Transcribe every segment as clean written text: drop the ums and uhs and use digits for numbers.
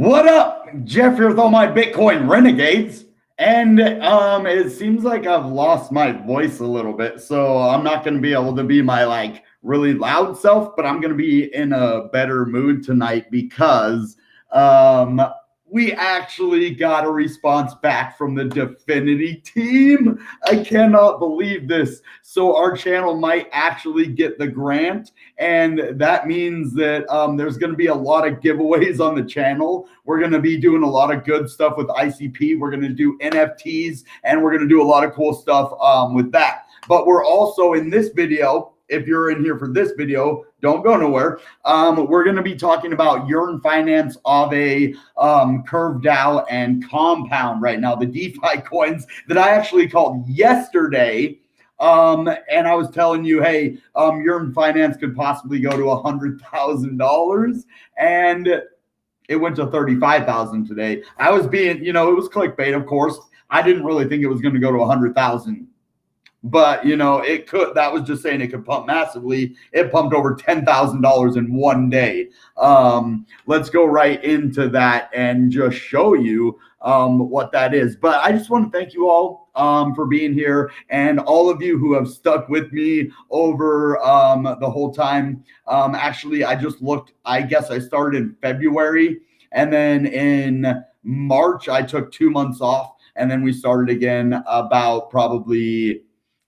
What up? Jeff here with all my Bitcoin renegades. And it seems like I've lost my voice a little bit, so I'm not going to be able to be my really loud self, but I'm going to be in a better mood tonight because we actually got a response back from the Definity team. I cannot believe this. So our channel might actually get the grant, and that means that there's going to be a lot of giveaways on the channel. We're going to be doing a lot of good stuff with ICP. We're going to do NFTs, and we're going to do a lot of cool stuff with that. But we're also in this video, if you're in here for this video, don't go nowhere. We're going to be talking about Yearn Finance, Aave, CurveDao, and Compound right now, the DeFi coins that I actually called yesterday. And I was telling you, hey, Yearn Finance could possibly go to $100,000, and it went to 35,000 today. I was being, it was clickbait, of course. I didn't really think it was going to go to 100,000. But, it could, that was just saying it could pump massively. It pumped over $10,000 in one day. Let's go right into that and just show you what that is. But I just want to thank you all for being here, and all of you who have stuck with me over the whole time. Actually, I just looked, I guess I started in February, and then in March, I took 2 months off, and then we started again about probably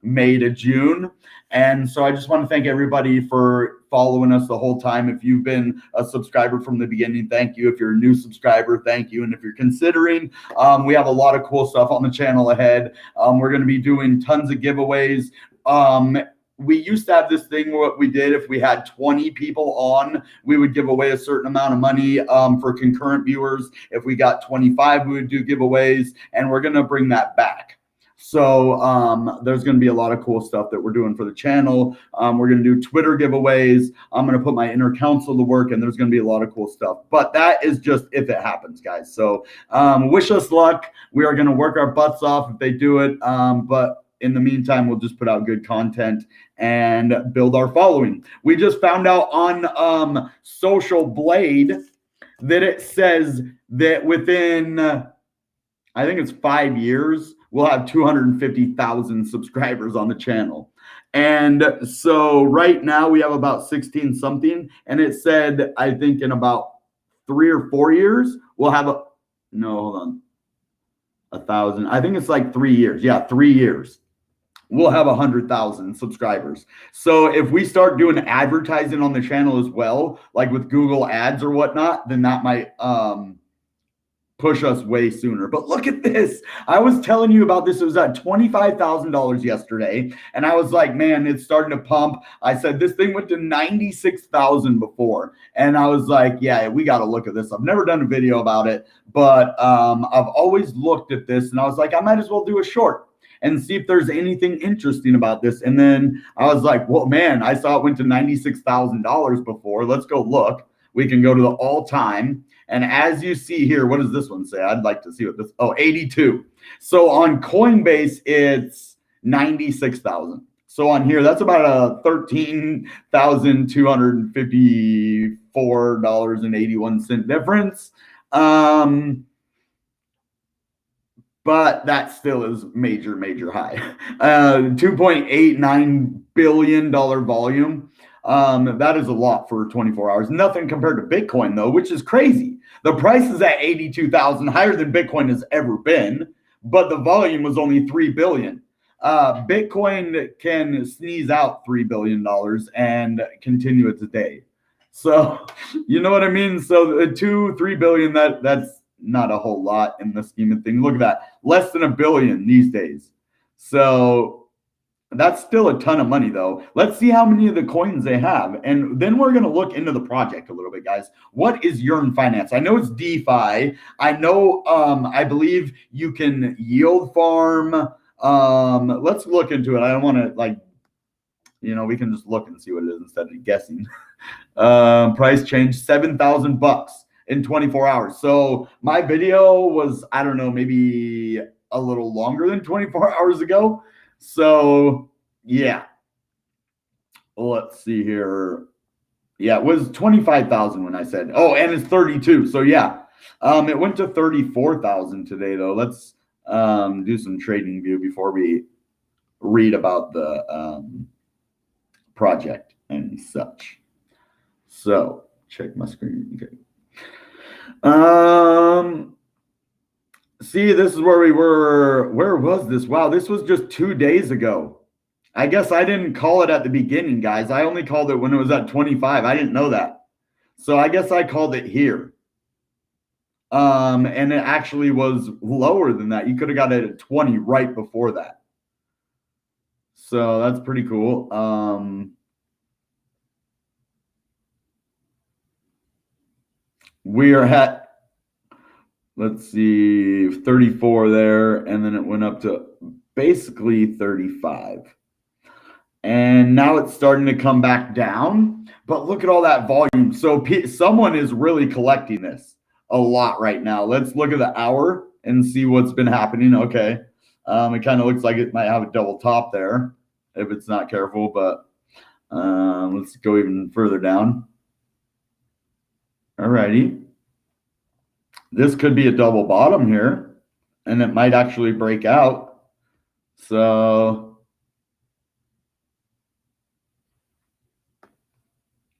May to June. And so I just want to thank everybody for following us the whole time. If you've been a subscriber from the beginning, thank you. If you're a new subscriber, thank you. And if you're considering, we have a lot of cool stuff on the channel ahead. We're going to be doing tons of giveaways. We used to have this thing, what we did, if we had 20 people on, we would give away a certain amount of money for concurrent viewers. If we got 25, we would do giveaways, and we're going to bring that back. So there's going to be a lot of cool stuff that we're doing for the channel. We're going to do Twitter giveaways. I'm going to put my inner counsel to work, and there's going to be a lot of cool stuff. But that is just if it happens, guys. So wish us luck. We are going to work our butts off if they do it. But in the meantime, we'll just put out good content and build our following. We just found out on Social Blade that it says that within, I think it's 5 years, we'll have 250,000 subscribers on the channel. And so right now we have about 16 something. And it said, I think in about 3 or 4 years, we'll have hold on. 1,000. I think it's like 3 years. Yeah, 3 years. We'll have 100,000 subscribers. So if we start doing advertising on the channel as well, like with Google ads or whatnot, then that might, push us way sooner. But look at this. I was telling you about this. It was at $25,000 yesterday. And I was like, man, it's starting to pump. I said, this thing went to 96,000 before. And I was like, yeah, we got to look at this. I've never done a video about it, but I've always looked at this, and I was like, I might as well do a short and see if there's anything interesting about this. And then I was like, well, man, I saw it went to $96,000 before. Let's go look. We can go to the all-time. And as you see here, what does this one say? I'd like to see what this, 82. So on Coinbase, it's 96,000. So on here, that's about a $13,254.81 difference. But that still is major, major high. $2.89 billion volume. That is a lot for 24 hours. Nothing compared to Bitcoin, though, which is crazy. The price is at 82,000, higher than Bitcoin has ever been, but the volume was only 3 billion. Bitcoin can sneeze out $3 billion and continue its day. So, you know what I mean? So 2-3 billion, that's not a whole lot in the scheme of things. Look at that, less than $1 billion these days. So that's still a ton of money, though. Let's see how many of the coins they have. And then we're going to look into the project a little bit, guys. What is Yearn Finance? I know it's DeFi. I know, I believe you can yield farm. Let's look into it. I don't want to, we can just look and see what it is instead of guessing. Price change, $7,000 in 24 hours. So my video was, I don't know, maybe a little longer than 24 hours ago. So, yeah, let's see here. Yeah, it was 25,000 when I said, and it's 32. So, yeah, It went to 34,000 today, though. Let's do some trading view before we read about the project and such. So check my screen. Okay. See, this is where we were. Where was this? Wow, this was just 2 days ago. I guess I didn't call it at the beginning, guys. I only called it when it was at 25. I didn't know that. So I guess I called it here. And it actually was lower than that. You could have got it at 20 right before that. So that's pretty cool. We are at, let's see, 34 there, and then it went up to basically 35. And now it's starting to come back down, but look at all that volume. So someone is really collecting this a lot right now. Let's look at the hour and see what's been happening. Okay. It kind of looks like it might have a double top there if it's not careful, but let's go even further down. Alrighty. This could be a double bottom here, and it might actually break out. So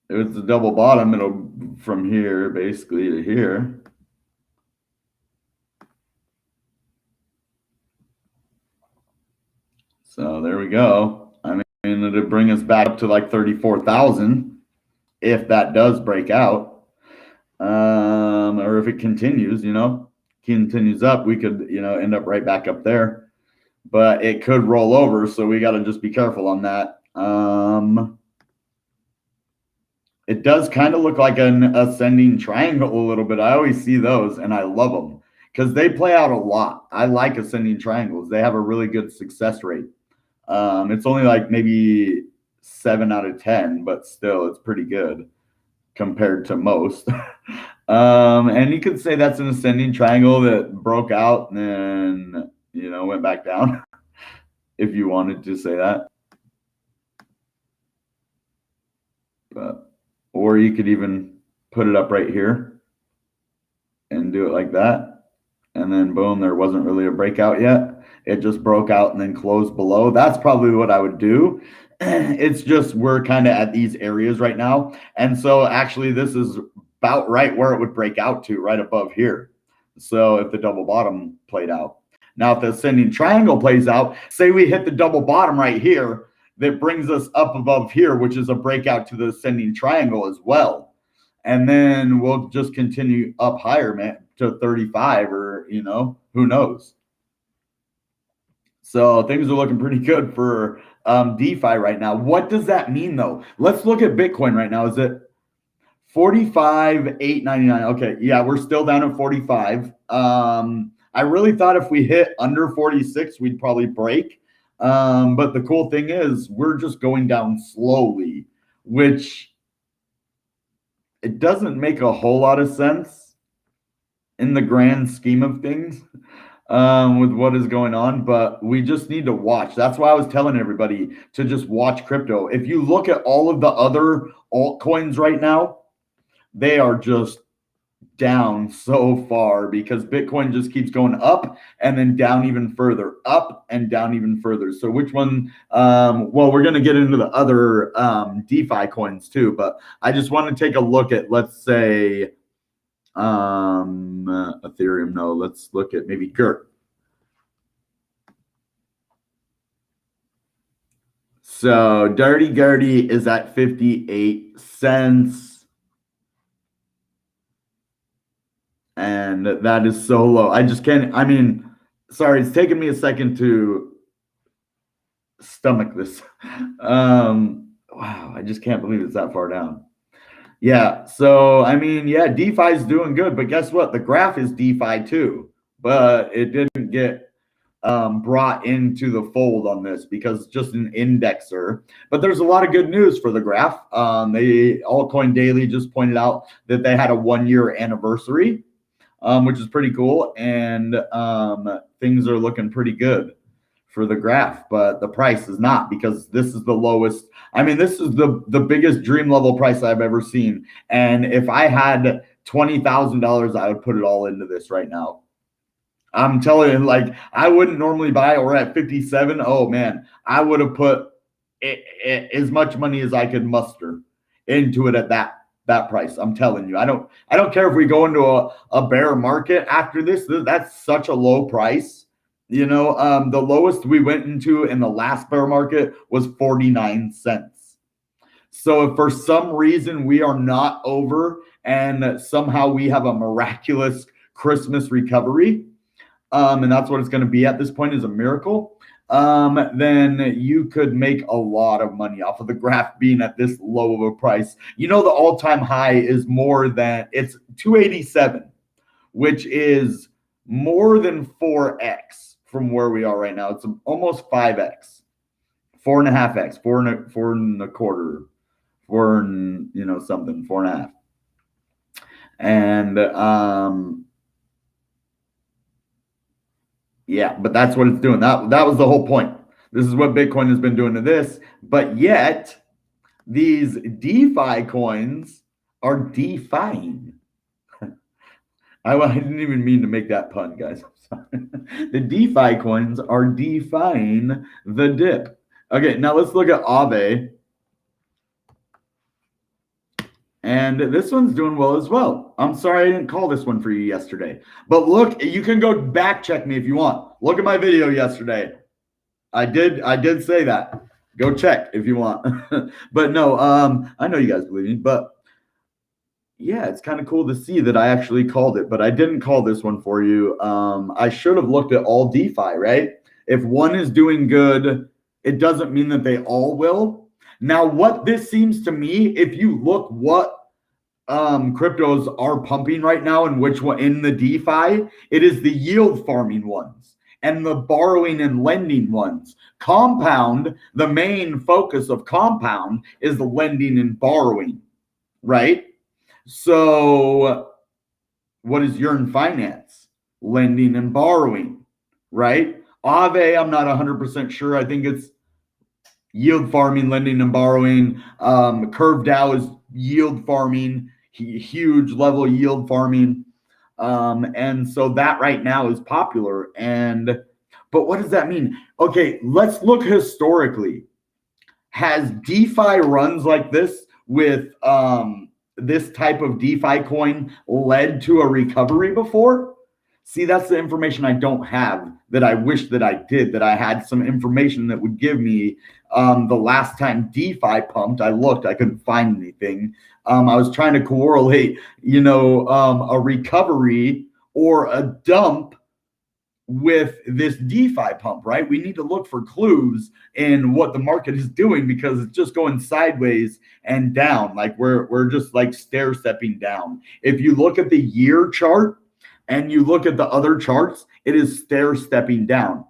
if it's a double bottom, it'll from here basically to here. So there we go. I mean, it'll bring us back up to like 34,000 if that does break out. Or if it continues, continues up, we could, end up right back up there. But it could roll over, so we got to just be careful on that. It does kind of look like an ascending triangle a little bit. I always see those, and I love them because they play out a lot. I like ascending triangles. They have a really good success rate. It's only like maybe 7 out of 10, but still, it's pretty good compared to most. And you could say that's an ascending triangle that broke out and then, went back down if you wanted to say that. Or you could even put it up right here and do it like that. And then boom, there wasn't really a breakout yet. It just broke out and then closed below. That's probably what I would do. It's just we're kind of at these areas right now. And so actually this is about right where it would break out to, right above here. So if the double bottom played out. Now, if the ascending triangle plays out, say we hit the double bottom right here, that brings us up above here, which is a breakout to the ascending triangle as well. And then we'll just continue up higher, man, to 35 or, who knows. So things are looking pretty good for DeFi right now. What does that mean, though? Let's look at Bitcoin right now. Is it 45,899? Okay, yeah, we're still down at 45. I really thought if we hit under 46, we'd probably break. But the cool thing is we're just going down slowly, which it doesn't make a whole lot of sense in the grand scheme of things with what is going on, but we just need to watch. That's why I was telling everybody to just watch crypto. If you look at all of the other altcoins right now, they are just down so far because Bitcoin just keeps going up and then down even further, up and down even further. So which one? Well, we're going to get into the other DeFi coins too, but I just want to take a look at, let's say, Ethereum. No, let's look at maybe GERT. So Dirty Gertie is at 58 cents. And that is so low. I just can't, sorry, it's taken me a second to stomach this. Wow, I just can't believe it's that far down. Yeah, so, yeah, DeFi is doing good, but guess what? The graph is DeFi too, but it didn't get brought into the fold on this because it's just an indexer. But there's a lot of good news for the graph. Altcoin Daily just pointed out that they had a 1-year anniversary. Which is pretty cool, and things are looking pretty good for the graph, but the price is not, because this is the lowest. This is the biggest dream level price I've ever seen, and if I had $20,000, I would put it all into this right now. I'm telling you, like, I wouldn't normally buy, or at 57. Oh man, I would have put as much money as I could muster into it at that price. I'm telling you, I don't care if we go into a bear market after this. That's such a low price. You know, the lowest we went into in the last bear market was 49 cents. So if for some reason we are not over and somehow we have a miraculous Christmas recovery, and that's what it's going to be at this point, is a miracle, then you could make a lot of money off of the graph being at this low of a price. You know, the all-time high is more than, it's 287, which is more than 4x from where we are right now. It's almost 5x, 4.5x, four and a quarter, four and, you know, something, 4.5. And yeah, but that's what it's doing. That was the whole point. This is what Bitcoin has been doing to this. But yet, these DeFi coins are defying. I didn't even mean to make that pun, guys. I'm sorry. The DeFi coins are defying the dip. Okay, now let's look at Aave. And this one's doing well as well. I'm sorry I didn't call this one for you yesterday. But look, you can go back check me if you want. Look at my video yesterday. I did say that. Go check if you want. But no, I know you guys believe me, but yeah, it's kind of cool to see that I actually called it, but I didn't call this one for you. I should have looked at all DeFi, right? If one is doing good, it doesn't mean that they all will. Now, what this seems to me, if you look what cryptos are pumping right now and which one in the DeFi, it is the yield farming ones and the borrowing and lending ones. Compound, the main focus of Compound is the lending and borrowing, right? So what is Yearn Finance? Lending and borrowing, right? Aave, I'm not 100% sure. I think it's yield farming, lending and borrowing. CurveDao is yield farming, huge level yield farming. And so that right now is popular. But what does that mean? Okay, let's look historically. Has DeFi runs like this with this type of DeFi coin led to a recovery before? See, that's the information I don't have that I wish that I did, that I had some information that would give me the last time DeFi pumped. I looked, I couldn't find anything. I was trying to correlate, you know, a recovery or a dump with this DeFi pump, right? We need to look for clues in what the market is doing, because it's just going sideways and down. Like we're just like stair stepping down. If you look at the year chart and you look at the other charts, it is stair stepping down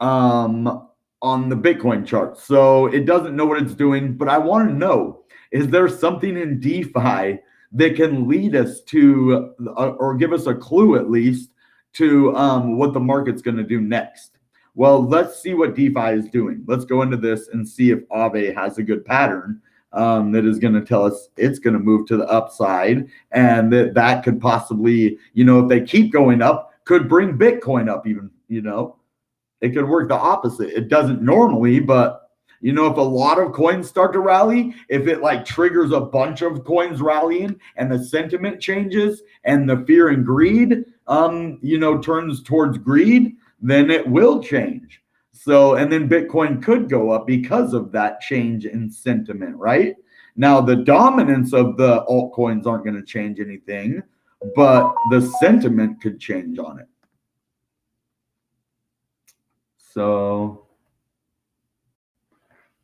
on the Bitcoin chart. So it doesn't know what it's doing, but I want to know, is there something in DeFi that can lead us to, or give us a clue at least, to what the market's going to do next? Well, let's see what DeFi is doing. Let's go into this and see if Aave has a good pattern that is going to tell us it's going to move to the upside, and that could possibly, you know, if they keep going up, could bring Bitcoin up even, you know. It could work the opposite. It doesn't normally, but, you know, if a lot of coins start to rally, if it like triggers a bunch of coins rallying and the sentiment changes and the fear and greed, you know, turns towards greed, then it will change. So, and then Bitcoin could go up because of that change in sentiment, right? Now, the dominance of the altcoins aren't going to change anything, but the sentiment could change on it. So,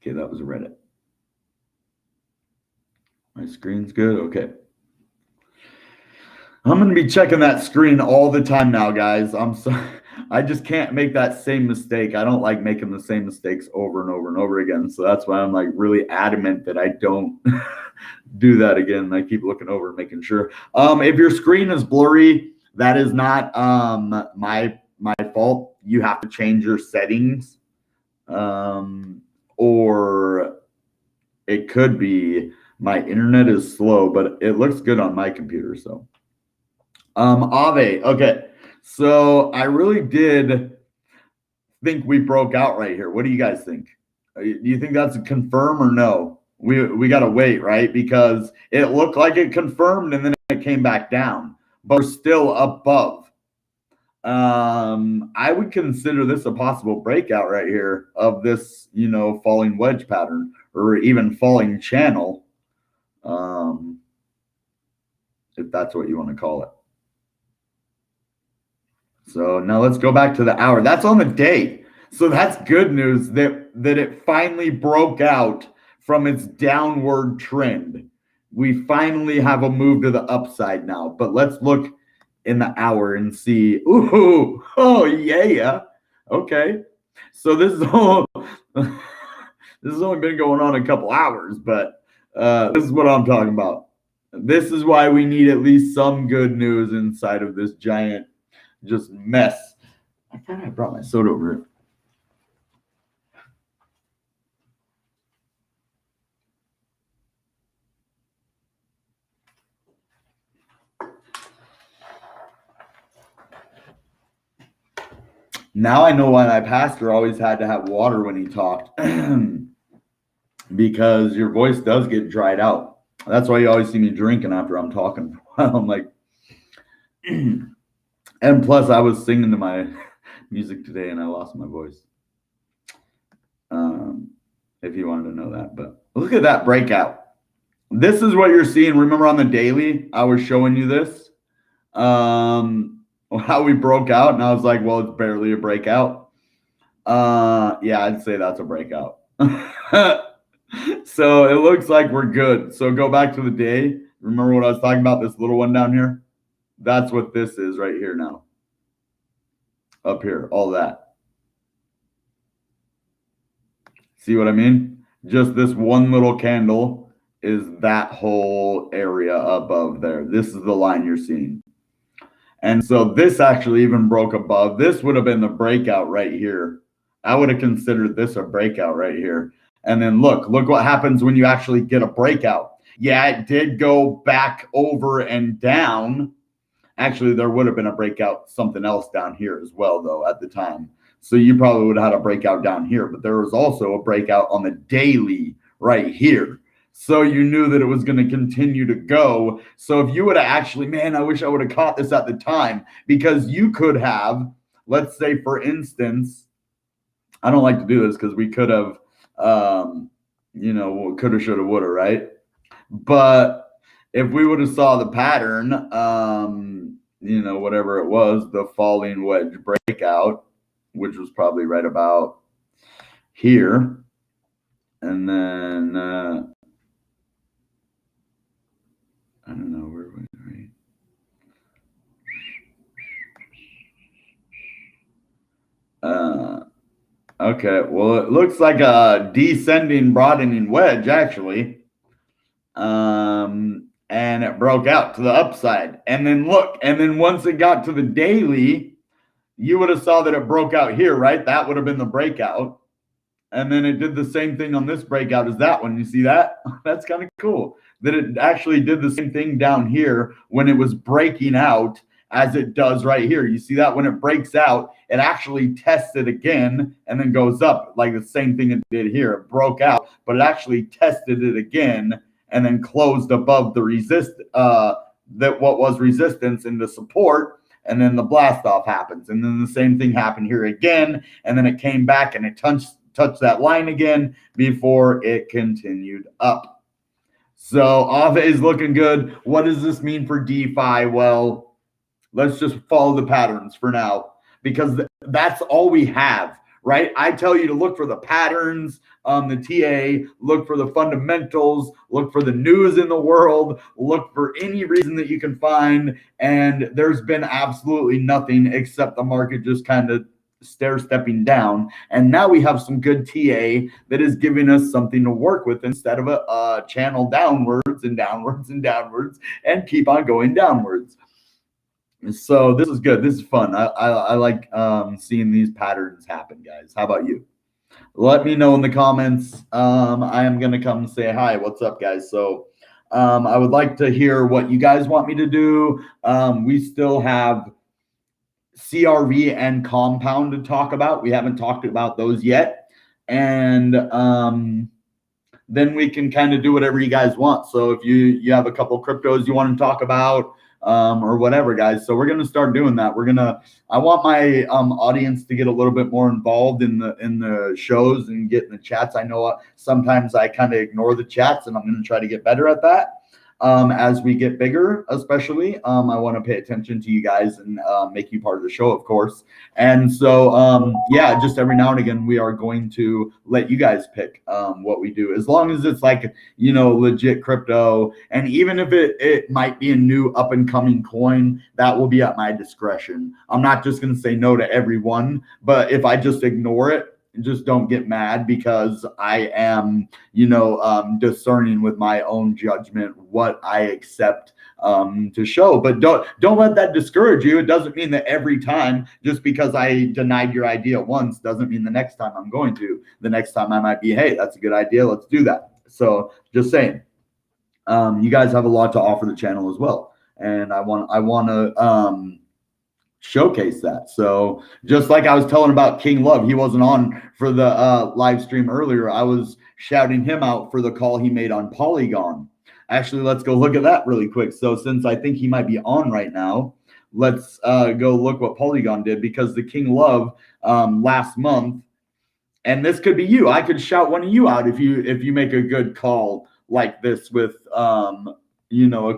okay, that was a Reddit. My screen's good. Okay. I'm going to be checking that screen all the time now, guys. I'm sorry. I just can't make that same mistake. I don't like making the same mistakes over and over and over again. So that's why I'm like really adamant that I don't do that again. I keep looking over and making sure. If your screen is blurry, that is not my fault. You have to change your settings, or it could be My internet is slow, but it looks good on my computer. So, Aave. Okay, so I really did think we broke out right here. What do you guys think? Do you think that's a confirm or no? We got to wait, right? Because it looked like it confirmed and then it came back down, but we're still above. I would consider this a possible breakout right here of this, falling wedge pattern or even falling channel, if that's what you want to call it. So now let's go back to the hour. That's on the day. So that's good news that it finally broke out from its downward trend. We finally have a move to the upside now. But let's look in the hour and see. Ooh, oh yeah. Okay. So this is all this has only been going on a couple hours, but this is what I'm talking about. This is why we need at least some good news inside of this giant just mess. I thought I brought my soda over here. Now I know why my pastor always had to have water when he talked. Because your voice does get dried out. That's why you always see me drinking after I'm talking. I'm like, and plus I was singing to my music today and I lost my voice. If you wanted to know that, but look at that breakout. This is what you're seeing. Remember on the daily, I was showing you this, how we broke out, and I was like, well, it's barely a breakout. Yeah, I'd say that's a breakout. So it looks like we're good. So go back to the day. Remember what I was talking about, this little one down here? That's what this is right here now. Up here, all that. See what I mean? Just this one little candle is that whole area above there. This is the line you're seeing. And so this actually even broke above. This would have been the breakout right here. I would have considered this a breakout right here. And then look what happens when you actually get a breakout. Yeah, it did go back over and down. Actually, there would have been a breakout, something else down here as well, though, at the time. So you probably would have had a breakout down here, but there was also a breakout on the daily right here. So you knew that it was going to continue to go. So if you would have actually, man, I wish I would have caught this at the time, because you could have, let's say, for instance, I don't like to do this because we could have, coulda, shoulda, woulda, right? But if we would have saw the pattern, whatever it was, the falling wedge breakout, which was probably right about here. And then, I don't know, where was it? Okay, well, it looks like a descending broadening wedge, actually. And it broke out to the upside. And then look, and then once it got to the daily, you would have saw that it broke out here, right? That would have been the breakout. And then it did the same thing on this breakout as that one. You see that? That's kind of cool that it actually did the same thing down here when it was breaking out as it does right here. You see that when it breaks out, it actually tests it again and then goes up like the same thing it did here. It broke out, but it actually tested it again and then closed above the what was resistance into support. And then the blast off happens. And then the same thing happened here again. And then it came back and it touched that line again before it continued up. So Aave is looking good. What does this mean for DeFi? Well, let's just follow the patterns for now, because that's all we have, right? I tell you to look for the patterns on the TA, look for the fundamentals, look for the news in the world, look for any reason that you can find. And there's been absolutely nothing except the market just kind of stair-stepping down. And now we have some good TA that is giving us something to work with instead of a channel downwards and downwards and downwards and keep on going downwards. So this is good. This is fun. I like seeing these patterns happen, guys. How about you? Let me know in the comments. I am going to come say hi. What's up, guys? So I would like to hear what you guys want me to do. We still have CRV and Compound to talk about. We haven't talked about those yet. And then we can kind of do whatever you guys want. So if you have a couple cryptos you want to talk about, or whatever, guys. So we're gonna start doing that. I want my audience to get a little bit more involved in the shows and get in the chats. I know sometimes I kind of ignore the chats, and I'm gonna try to get better at that. As we get bigger, especially, I want to pay attention to you guys and make you part of the show, of course. And so, yeah, just every now and again, we are going to let you guys pick what we do, as long as it's like, legit crypto. And even if it might be a new up and coming coin, that will be at my discretion. I'm not just going to say no to everyone, but if I just ignore it, just don't get mad, because I am, discerning with my own judgment what I accept to show. But don't let that discourage you. It doesn't mean that every time, just because I denied your idea once, doesn't mean the next time I'm going to. The next time I might be, hey, that's a good idea, let's do that. So just saying, you guys have a lot to offer the channel as well, and I want to showcase that. So just like I was telling about King Love, he wasn't on for the live stream earlier. I was shouting him out for the call he made on Polygon. Actually, let's go look at that really quick. So since I think he might be on right now, let's go look what Polygon did, because the King Love last month, and this could be you. I could shout one of you out if you make a good call like this with a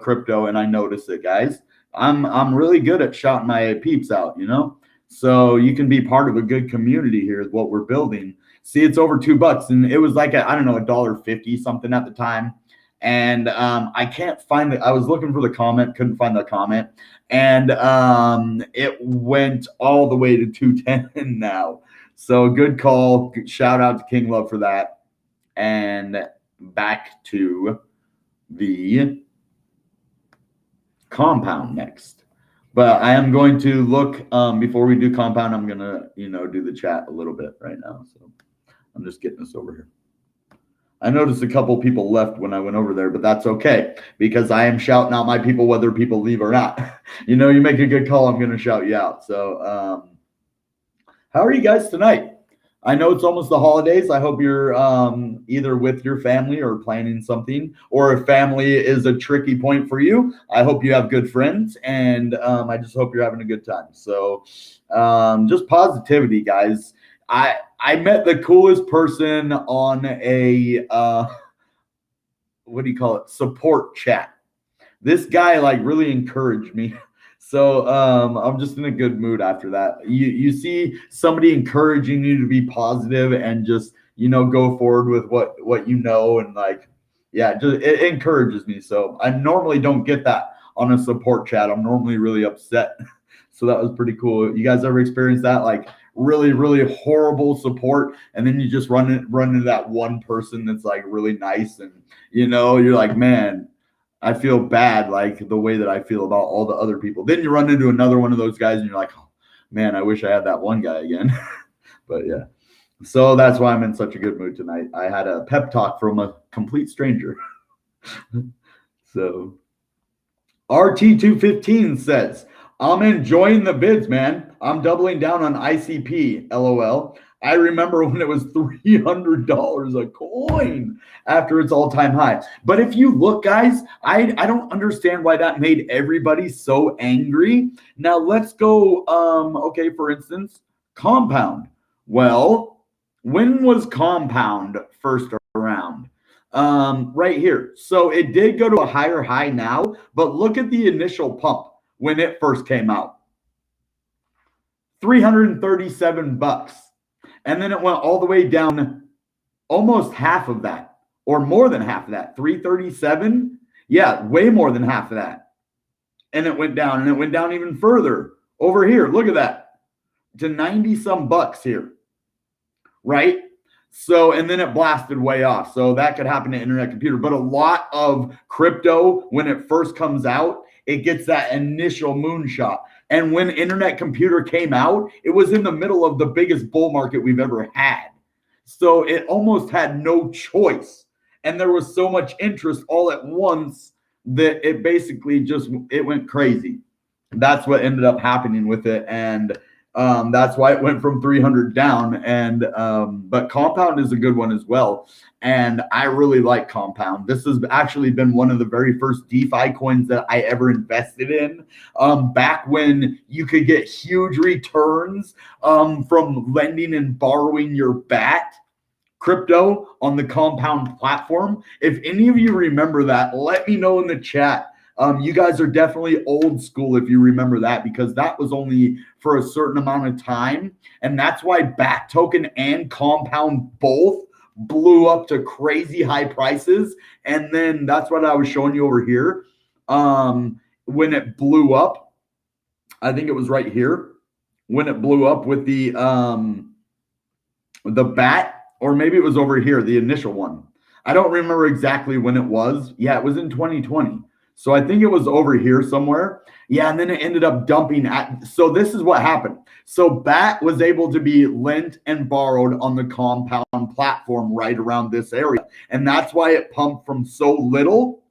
crypto, and I notice it, guys. I'm really good at shouting my peeps out, so you can be part of a good community here is what we're building. See, it's over $2, and it was like I don't know, $1.50 something at the time. And I can't find it. I was looking for the comment, couldn't find the comment, and it went all the way to 210 now. So good call. Shout out to King Love for that. And back to the Compound next. But I am going to look before we do Compound. I'm gonna do the chat a little bit right now. So I'm just getting this over here. I noticed a couple people left when I went over there, but that's okay, because I am shouting out my people whether people leave or not. You make a good call, I'm gonna shout you out. So how are you guys tonight? I know it's almost the holidays. I hope you're either with your family or planning something, or if family is a tricky point for you, I hope you have good friends, and I just hope you're having a good time. So just positivity, guys. I met the coolest person on a support chat. This guy really encouraged me. So I'm just in a good mood after that. You see somebody encouraging you to be positive and just go forward with what and it encourages me. So I normally don't get that on a support chat. I'm normally really upset. So that was pretty cool. You guys ever experienced that, really, really horrible support, and then you just run into that one person that's really nice, and you're like, man, I feel bad, the way that I feel about all the other people. Then you run into another one of those guys, and you're like, oh, man, I wish I had that one guy again. But yeah, so that's why I'm in such a good mood tonight. I had a pep talk from a complete stranger. So RT215 says, I'm enjoying the bids, man. I'm doubling down on ICP, LOL. I remember when it was $300 a coin after its all-time high. But if you look, guys, I don't understand why that made everybody so angry. Now let's go, okay, for instance, Compound. Well, when was Compound first around? Right here. So it did go to a higher high now, but look at the initial pump when it first came out. $337. And then it went all the way down, almost half of that, or more than half of that. 337? Yeah, way more than half of that. And it went down, and it went down even further over here. Look at that, to 90 some bucks here, right? So, and then it blasted way off. So that could happen to internet computer. But a lot of crypto, when it first comes out, it gets that initial moonshot. And when internet computer came out, it was in the middle of the biggest bull market we've ever had. So it almost had no choice. and there was so much interest all at once that it basically it went crazy. That's what ended up happening with it, and that's why it went from 300 down. And but Compound is a good one as well, and I really like Compound. This has actually been one of the very first DeFi coins that I ever invested in, back when you could get huge returns from lending and borrowing your BAT crypto on the Compound platform. If any of you remember that, let me know in the chat. You guys are definitely old school if you remember that, because that was only for a certain amount of time. And that's why BAT token and Compound both blew up to crazy high prices. And then that's what I was showing you over here. When it blew up, I think it was right here, when it blew up with the BAT, or maybe it was over here, the initial one. I don't remember exactly when it was. Yeah, it was in 2020. So I think it was over here somewhere. Yeah, and then it ended up dumping at, so this is what happened. So BAT was able to be lent and borrowed on the Compound platform right around this area. And that's why it pumped from so little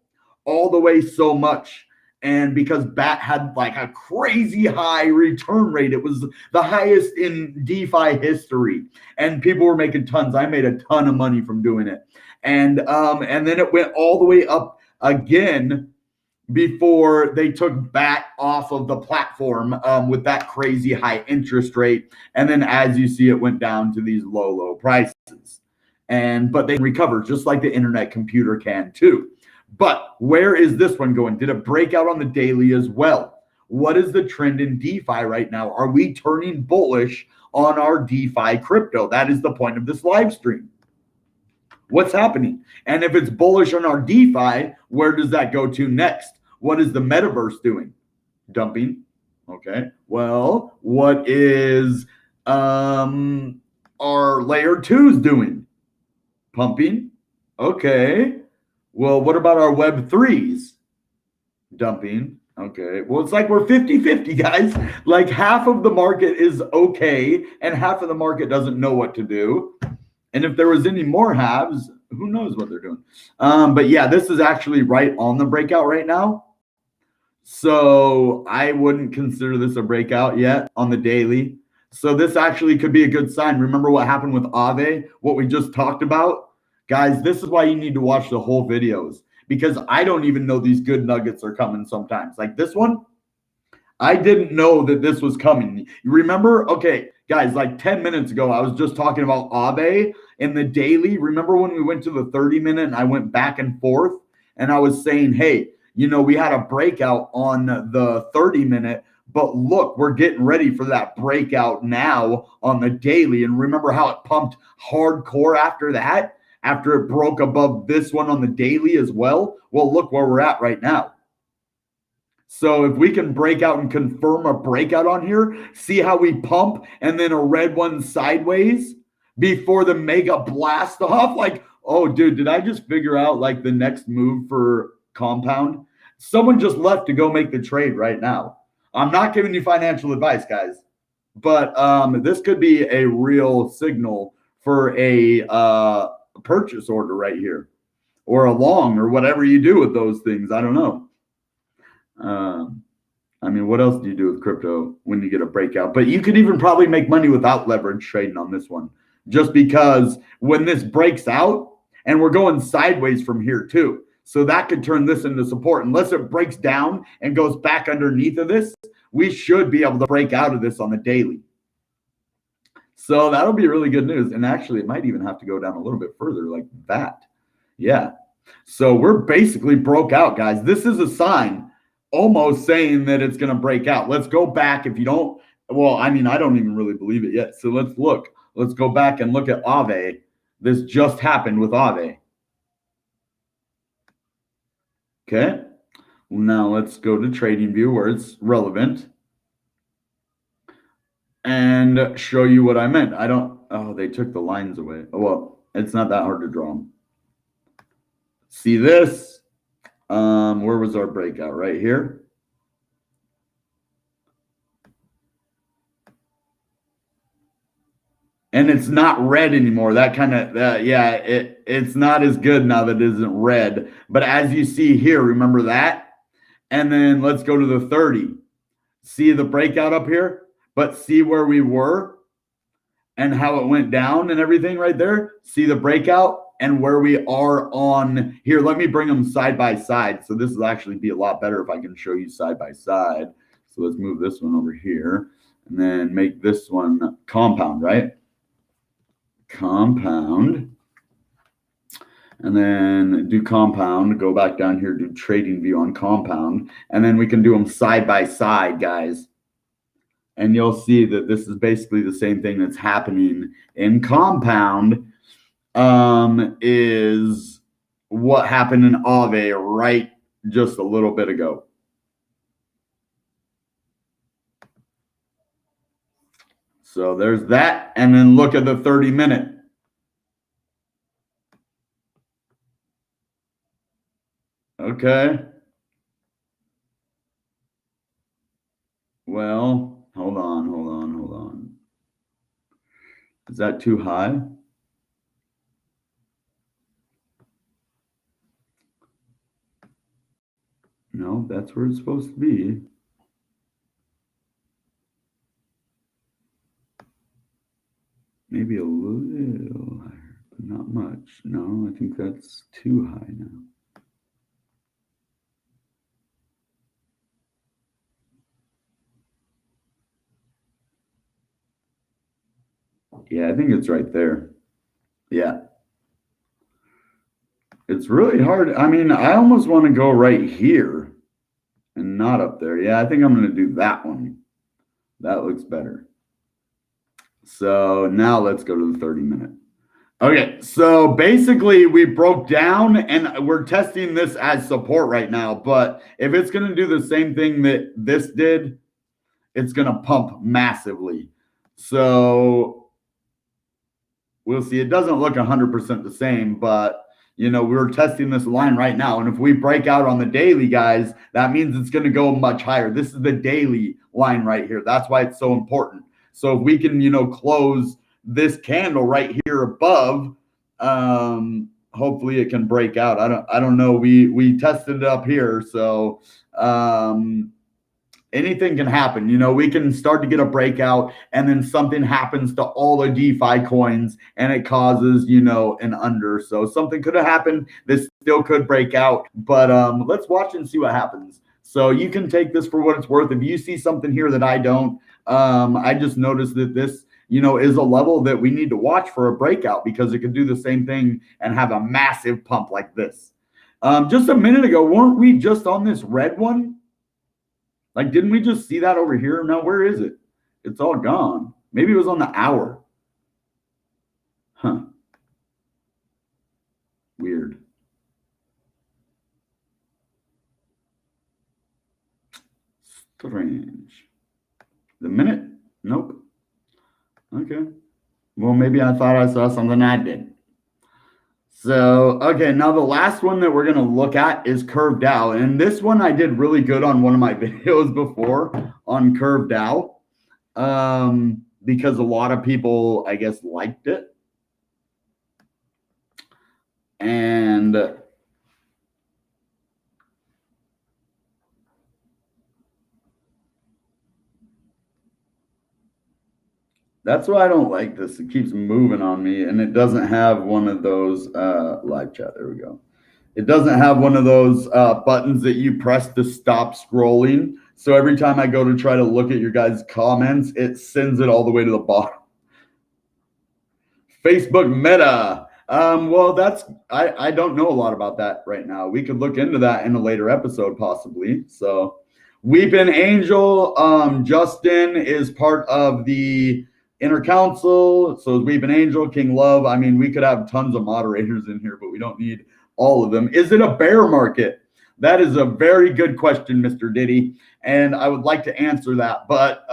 all the way so much. And because BAT had like a crazy high return rate, it was the highest in DeFi history, and people were making tons. I made a ton of money from doing it. And then it went all the way up again before they took BAT off of the platform with that crazy high interest rate. And then as you see, it went down to these low prices. But they recover just like the internet computer can too. But where is this one going? Did it break out on the daily as well? What is the trend in DeFi right now? Are we turning bullish on our DeFi crypto? That is the point of this live stream. What's happening? And if it's bullish on our DeFi, where does that go to next? What is the metaverse doing? Dumping. Okay. Well, what is our layer 2s doing? Pumping. Okay. Well, what about our Web 3s? Dumping. Okay. Well, it's like we're 50-50, guys. Like half of the market is okay, and half of the market doesn't know what to do. And if there was any more halves, who knows what they're doing. But yeah, this is actually right on the breakout right now. So I wouldn't consider this a breakout yet on the daily. So this actually could be a good sign. Remember what happened with Aave, what we just talked about? Guys, this is why you need to watch the whole videos, because I don't even know these good nuggets are coming sometimes. Like this one, I didn't know that this was coming. You remember? Okay, guys, like 10 minutes ago, I was just talking about Aave in the daily. Remember when we went to the 30-minute and I went back and forth and I was saying, hey, you know, we had a breakout on the 30-minute, but look, we're getting ready for that breakout now on the daily. And remember how it pumped hardcore after that? After it broke above this one on the daily as well? Well, look where we're at right now. So if we can break out and confirm a breakout on here, see how we pump and then a red one sideways before the mega blast off. Like, oh, dude, did I just figure out like the next move for Compound? Someone just left to go make the trade right now. I'm not giving you financial advice, guys, but this could be a real signal for a purchase order right here, or a long, or whatever you do with those things. I don't know. I mean, what else do you do with crypto when you get a breakout? But you could even probably make money without leverage trading on this one, just because when this breaks out, and we're going sideways from here too, so that could turn this into support. Unless it breaks down and goes back underneath of this, we should be able to break out of this on the daily. So that'll be really good news. And actually, it might even have to go down a little bit further like that. Yeah. So we're basically broke out, guys. This is a sign almost saying that it's going to break out. Let's go back. If you don't, well, I mean, I don't even really believe it yet. So let's look. Let's go back and look at Aave. This just happened with Aave. Okay. Now let's go to TradingView where it's relevant and show you what I meant. I don't, oh, they took the lines away. Well, it's not that hard to draw them. See this? Where was our breakout? Right here. And it's not red anymore. That kind of, yeah, it's not as good now that it isn't red. But as you see here, remember that? And then let's go to the 30. See the breakout up here, but see where we were and how it went down and everything right there. See the breakout and where we are on here. Let me bring them side by side. So this will actually be a lot better if I can show you side by side. So let's move this one over here and then make this one compound, right? Compound. And then do compound, go back down here, do trading view on compound. And then we can do them side by side, guys. And you'll see that this is basically the same thing that's happening in compound, is what happened in Aave right just a little bit ago. So there's that. And then look at the 30-minute. Okay. Well, hold on. Is that too high? No, that's where it's supposed to be. Maybe a little higher, but not much. No, I think that's too high now. Yeah, I think it's right there. Yeah. It's really hard. I mean, I almost want to go right here and not up there. Yeah, I think I'm going to do that one. That looks better. So now let's go to the 30-minute. Okay, so basically we broke down and we're testing this as support right now. But if it's going to do the same thing that this did, it's going to pump massively. So we'll see. It doesn't look 100% the same, but you know, we're testing this line right now. And if we break out on the daily, guys, that means it's going to go much higher. This is the daily line right here. That's why it's so important. So if we can, you know, close this candle right here above, hopefully it can break out. I don't know. We tested it up here. So, anything can happen. You know, we can start to get a breakout and then something happens to all the DeFi coins and it causes, you know, an under. So something could have happened. This still could break out, but let's watch and see what happens. So you can take this for what it's worth. If you see something here that I don't, I just noticed that this, you know, is a level that we need to watch for a breakout because it could do the same thing and have a massive pump like this. Just a minute ago, weren't we just on this red one? Like, didn't we just see that over here? Now, where is it? It's all gone. Maybe it was on the hour. Huh. Weird. Strange. The minute? Nope. Okay. Well, maybe I thought I saw something I didn't. So, okay, now the last one that we're going to look at is CurveDao. And this one I did really good on one of my videos before on CurveDao, because a lot of people, I guess, liked it. And that's why I don't like this. It keeps moving on me, and it doesn't have one of those live chat. There we go. It doesn't have one of those buttons that you press to stop scrolling. So every time I go to try to look at your guys' comments, it sends it all the way to the bottom. Facebook Meta. Well, that's I don't know a lot about that right now. We could look into that in a later episode, possibly. So Weepin' Angel, Justin is part of the Inner Council. So is Weepin' Angel, King Love. I mean, we could have tons of moderators in here, but we don't need all of them. Is it a bear market? That is a very good question, Mr. Diddy, and I would like to answer that. But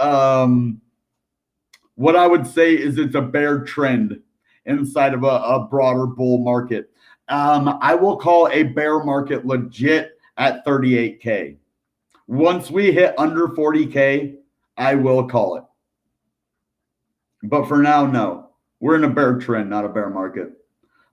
what I would say is it's a bear trend inside of a broader bull market. I will call a bear market legit at 38K. Once we hit under 40K, I will call it. But for now, no. We're in a bear trend, not a bear market.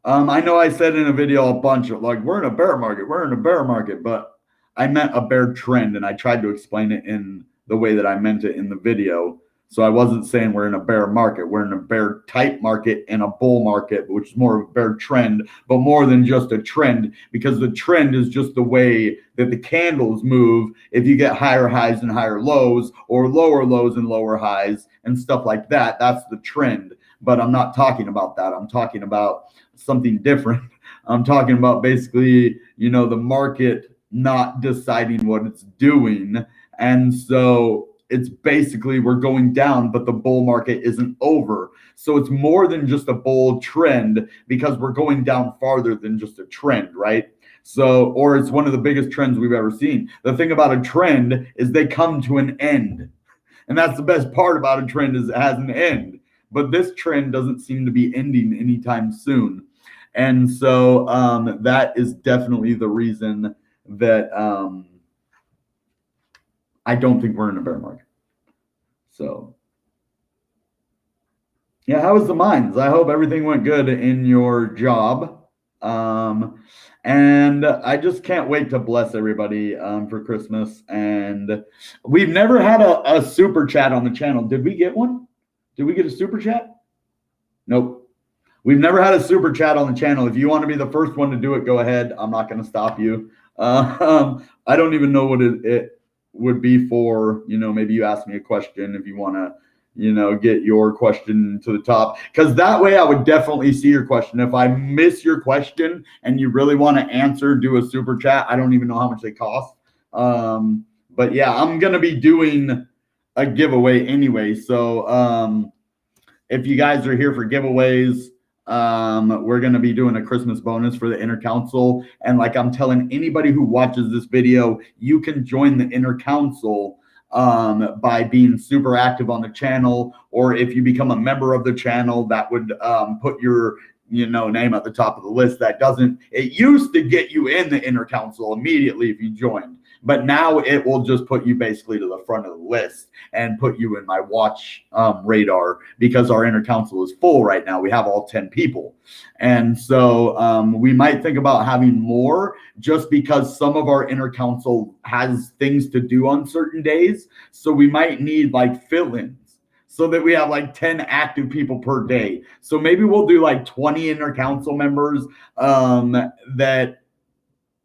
I know I said in a video a bunch of like, we're in a bear market, but I meant a bear trend, and I tried to explain it in the way that I meant it in the video. So I wasn't saying we're in a bear market. We're in a bear type market and a bull market, which is more of a bear trend, but more than just a trend, because the trend is just the way that the candles move. If you get higher highs and higher lows, or lower lows and lower highs and stuff like that, that's the trend. But I'm not talking about that. I'm talking about something different. I'm talking about basically, the market not deciding what it's doing. And so it's basically we're going down, but the bull market isn't over. So it's more than just a bull trend, because we're going down farther than just a trend, right? So, or it's one of the biggest trends we've ever seen. The thing about a trend is they come to an end. And that's the best part about a trend, is it has an end. But this trend doesn't seem to be ending anytime soon. And so that is definitely the reason that I don't think we're in a bear market. So, yeah, how was the mines? I hope everything went good in your job. And I just can't wait to bless everybody for Christmas. And we've never had a super chat on the channel. Did we get one? Did we get a super chat? Nope. We've never had a super chat on the channel. If you want to be the first one to do it, go ahead. I'm not going to stop you. I don't even know what it would be for. Maybe you ask me a question if you want to, get your question to the top, because that way I would definitely see your question. If I miss your question and you really want to answer, do a super chat. I don't even know how much they cost. But yeah, I'm going to be doing a giveaway anyway. So if you guys are here for giveaways, we're going to be doing a Christmas bonus for the inner council. And like I'm telling anybody who watches this video, you can join the inner council by being super active on the channel, or if you become a member of the channel, that would put your name at the top of the list. It used to get you in the inner council immediately if you joined, but now it will just put you basically to the front of the list and put you in my watch radar, because our inner council is full right now. We have all 10 people. And so we might think about having more, just because some of our inner council has things to do on certain days. So we might need like fill-ins, so that we have like 10 active people per day. So maybe we'll do like 20 inner council members that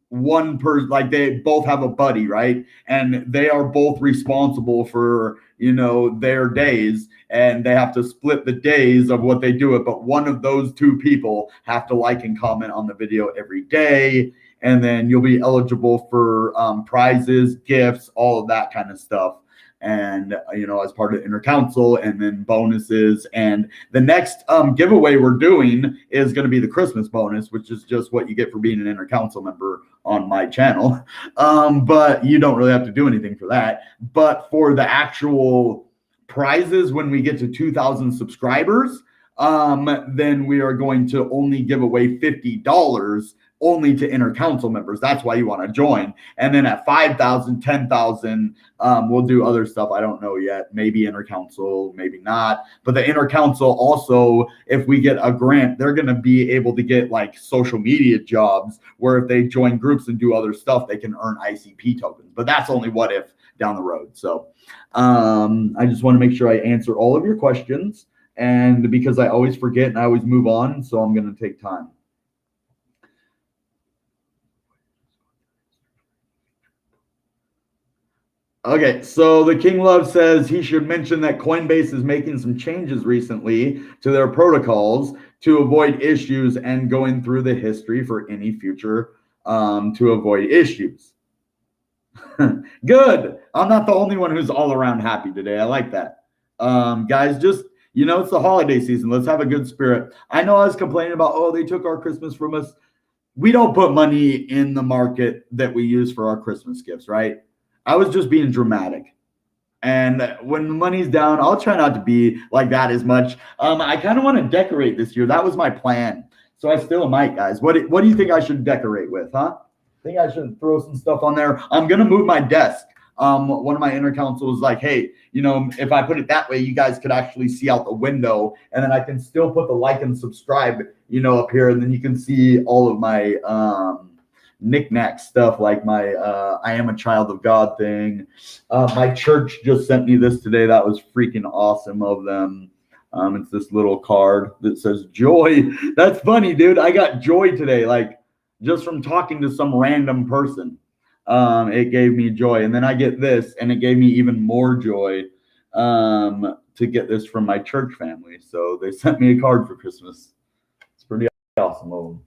one person, like they both have a buddy, right? And they are both responsible for, their days, and they have to split the days of what they do it. But one of those two people have to like and comment on the video every day. And then you'll be eligible for prizes, gifts, all of that kind of stuff. And, as part of inner council, and then bonuses. And the next giveaway we're doing is going to be the Christmas bonus, which is just what you get for being an inner council member on my channel. But you don't really have to do anything for that. But for the actual prizes, when we get to 2,000 subscribers, then we are going to only give away $50 only to inner council members. That's why you want to join. And then at 5,000, 10,000, we'll do other stuff. I don't know yet. Maybe inner council, maybe not. But the inner council also, if we get a grant, they're going to be able to get like social media jobs, where if they join groups and do other stuff, they can earn ICP tokens. But that's only what if down the road. So I just want to make sure I answer all of your questions. And because I always forget and I always move on, so I'm going to take time. Okay, so the King Love says he should mention that Coinbase is making some changes recently to their protocols to avoid issues, and going through the history for any future to avoid issues. Good. I'm not the only one who's all around happy today. I like that. Guys, just, it's the holiday season. Let's have a good spirit. I know I was complaining about, oh, they took our Christmas from us. We don't put money in the market that we use for our Christmas gifts, right? I was just being dramatic. And when the money's down, I'll try not to be like that as much. I kind of want to decorate this year. That was my plan. So I still might, guys. What do you think I should decorate with, huh? I think I should throw some stuff on there. I'm going to move my desk. one of my inner counsel was like, hey, if I put it that way, you guys could actually see out the window, and then I can still put the like and subscribe, up here, and then you can see all of my knick-knack stuff, like my I am a child of God thing. My church just sent me this today. That was freaking awesome of them. It's this little card that says joy. That's funny, dude. I got joy today, like just from talking to some random person. It gave me joy. And then I get this, and it gave me even more joy to get this from my church family. So they sent me a card for Christmas. It's pretty awesome of them.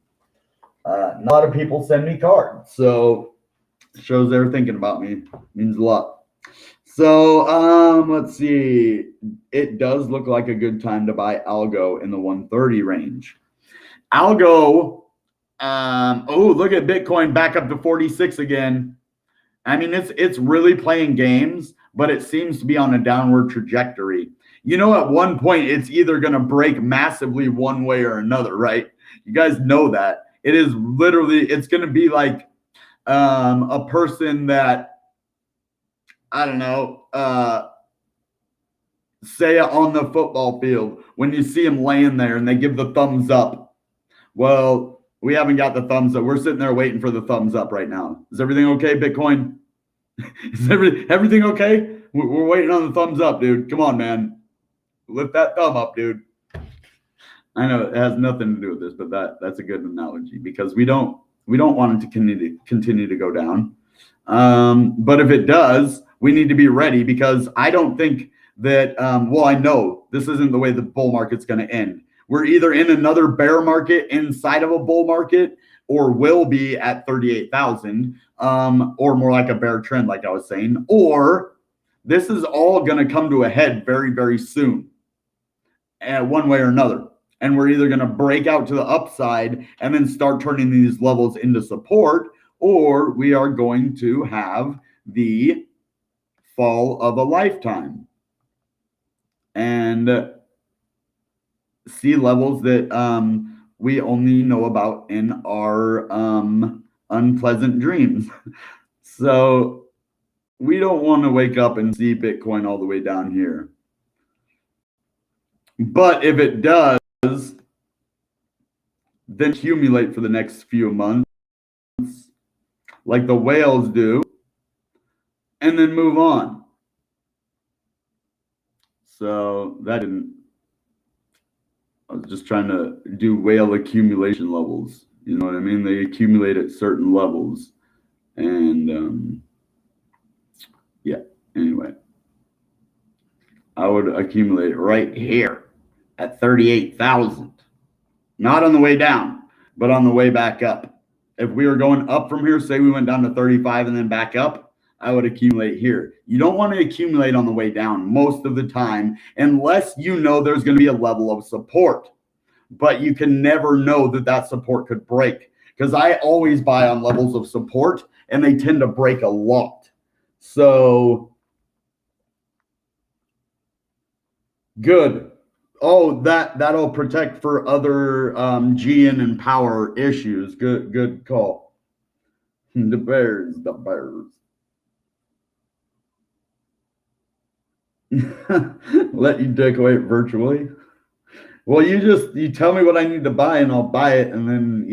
A lot of people send me cards, so it shows they're thinking about me. Means a lot. So let's see. It does look like a good time to buy algo in the 130 range. Algo. Oh, look at Bitcoin back up to 46 again. I mean, it's really playing games, but it seems to be on a downward trajectory. At one point, it's either going to break massively one way or another, right? You guys know that. It is literally, it's going to be like a person that, I don't know, say on the football field, when you see them laying there and they give the thumbs up. Well, we haven't got the thumbs up. We're sitting there waiting for the thumbs up right now. Is everything okay, Bitcoin? Is everything okay? We're waiting on the thumbs up, dude. Come on, man. Lift that thumb up, dude. I know it has nothing to do with this, but that's a good analogy, because we don't want it to continue to go down. But if it does, we need to be ready, because I don't think that, I know this isn't the way the bull market's going to end. We're either in another bear market inside of a bull market, or will be at 38,000, or more like a bear trend, like I was saying, or this is all going to come to a head very, very soon, one way or another. And we're either going to break out to the upside and then start turning these levels into support, or we are going to have the fall of a lifetime and see levels that we only know about in our unpleasant dreams. So we don't want to wake up and see Bitcoin all the way down here. But if it does, then accumulate for the next few months, like the whales do, and then move on. So that didn't. I was just trying to do whale accumulation levels. You know what I mean? They accumulate at certain levels. And yeah, anyway. I would accumulate right here at 38,000. Not on the way down, but on the way back up. If we were going up from here, say we went down to 35 and then back up, I would accumulate here. You don't want to accumulate on the way down most of the time, unless you know there's going to be a level of support. But you can never know that support could break, because I always buy on levels of support, and they tend to break a lot. So good. Oh, that'll protect for other GN and power issues. Good call. The Bears. Let you decorate virtually. Well, you tell me what I need to buy, and I'll buy it, and then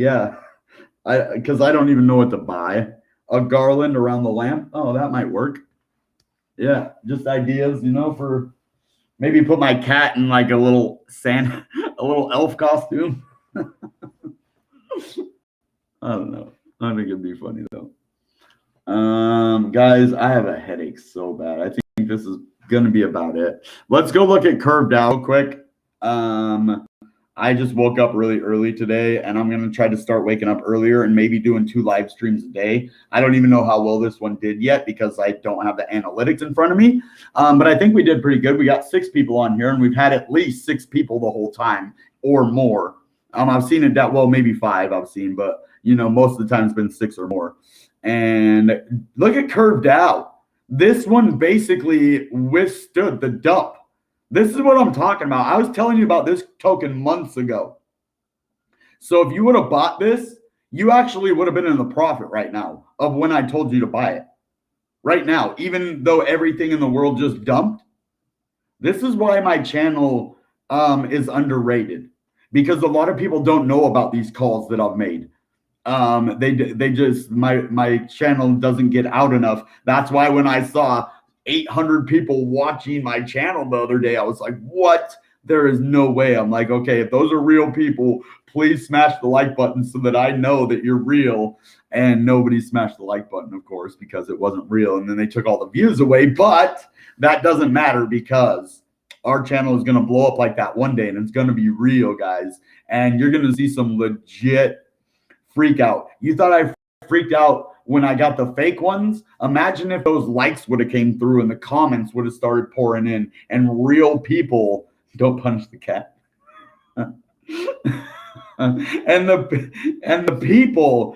because I don't even know what to buy. A garland around the lamp. Oh, that might work. Yeah, just ideas, for maybe put my cat in like a little elf costume. I don't know. I think it'd be funny though. Guys, I have a headache so bad. I think this is gonna be about it. Let's go look at CurveDao real quick. I just woke up really early today, and I'm going to try to start waking up earlier and maybe doing 2 live streams a day. I don't even know how well this one did yet, because I don't have the analytics in front of me. But I think we did pretty good. We got 6 people on here, and we've had at least 6 people the whole time or more. I've seen it that, well, maybe 5 I've seen, but most of the time it's been 6 or more. And look at CurveDao. This one basically withstood the dump. This is what I'm talking about. I was telling you about this token months ago. So if you would have bought this, you actually would have been in the profit right now of when I told you to buy it. right now, even though everything in the world just dumped. This is why my channel is underrated, because a lot of people don't know about these calls that I've made. They just, my channel doesn't get out enough. That's why when I saw 800 people watching my channel the other day, I was like, what? There is no way. I'm like, okay, if those are real people, please smash the like button so that I know that you're real. And nobody smashed the like button, of course, because it wasn't real. And then they took all the views away. But that doesn't matter, because our channel is going to blow up like that one day, and it's going to be real, guys. And you're going to see some legit freak out. You thought I freaked out when I got the fake ones? Imagine if those likes would have came through and the comments would have started pouring in, and real people, don't punch the cat. and the people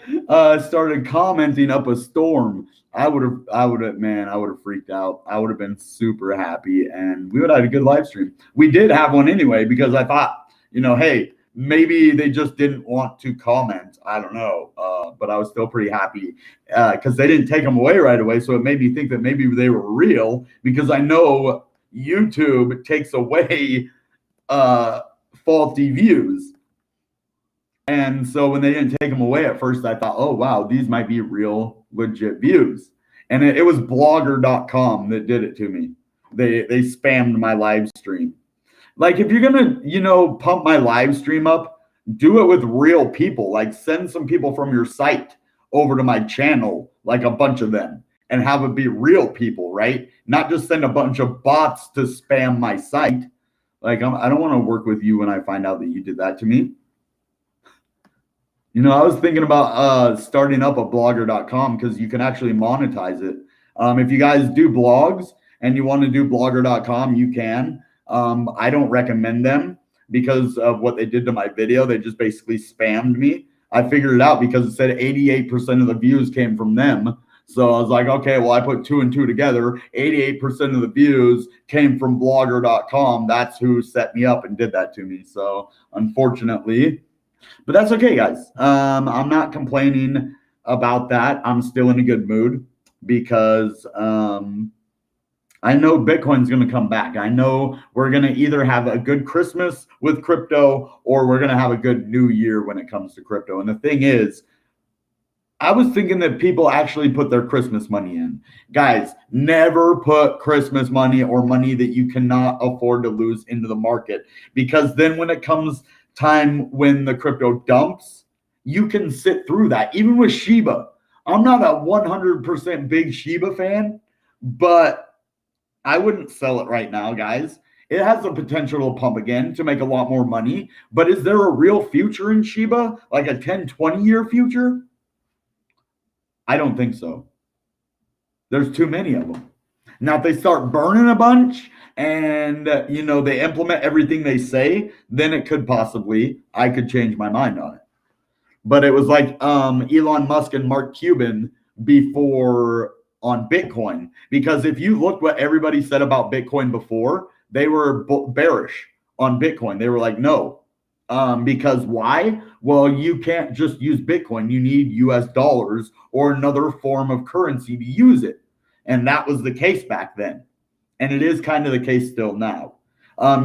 started commenting up a storm. I would have freaked out. I would have been super happy, and we would have had a good live stream. We did have one anyway, because I thought, hey, maybe they just didn't want to comment. I don't know. But I was still pretty happy because they didn't take them away right away. So it made me think that maybe they were real, because I know YouTube takes away faulty views. And so when they didn't take them away at first, I thought, oh, wow, these might be real, legit views. And it was blogger.com that did it to me. They spammed my live stream. Like, if you're going to, pump my live stream up, do it with real people. Like, send some people from your site over to my channel, like a bunch of them, and have it be real people, right? Not just send a bunch of bots to spam my site. Like, I don't want to work with you when I find out that you did that to me. I was thinking about starting up a blogger.com, because you can actually monetize it. If you guys do blogs and you want to do blogger.com, you can. I don't recommend them because of what they did to my video. They just basically spammed me. I figured it out because it said 88% of the views came from them. So I was like, okay, well, I put 2 and 2 together. 88% of the views came from blogger.com. That's who set me up and did that to me. So unfortunately, but that's okay, guys. I'm not complaining about that. I'm still in a good mood, because I know Bitcoin's going to come back. I know we're going to either have a good Christmas with crypto, or we're going to have a good new year when it comes to crypto. And the thing is, I was thinking that people actually put their Christmas money in. Guys, never put Christmas money or money that you cannot afford to lose into the market, because then when it comes time when the crypto dumps, you can sit through that. Even with Shiba, I'm not a 100% big Shiba fan, but I wouldn't sell it right now, guys. It has the potential to pump again to make a lot more money. But is there a real future in Shiba? Like a 10, 20-year future? I don't think so. There's too many of them. Now, if they start burning a bunch and, they implement everything they say, then it could possibly, I could change my mind on it. But it was like Elon Musk and Mark Cuban before on Bitcoin. Because if you look what everybody said about Bitcoin before, they were bearish on Bitcoin. They were like, no. Because why? Well, you can't just use Bitcoin. You need US dollars or another form of currency to use it. And that was the case back then. And it is kind of the case still now.